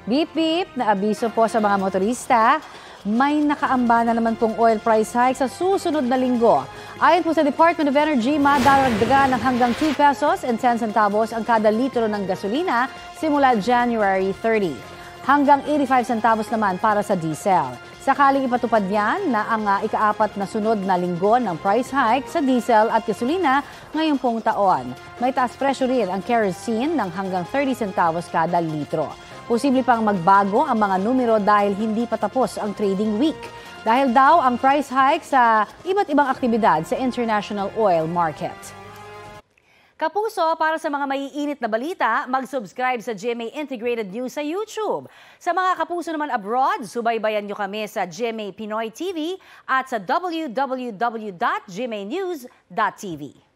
Beep beep, na abiso po sa mga motorista. May nakaamba na naman pong oil price hike sa susunod na linggo. Ayon po sa Department of Energy, madaragdagan ng hanggang 2 pesos and 10 centavos ang kada litro ng gasolina simula January 30. Hanggang 85 centavos naman para sa diesel. Sakaling ipatupad yan na ang ika-4 na sunod na linggo ng price hike sa diesel at gasolina ngayong pong taon. May taas presyo rin ang kerosene ng hanggang 30 centavos kada litro. Posible pang magbago ang mga numero dahil hindi pa tapos ang trading week. Dahil daw ang price hike sa iba't ibang aktibidad sa international oil market. Kapuso, para sa mga maiinit na balita, mag-subscribe sa GMA Integrated News sa YouTube. Sa mga kapuso naman abroad, subaybayan nyo kami sa GMA Pinoy TV at sa www.gmanews.tv.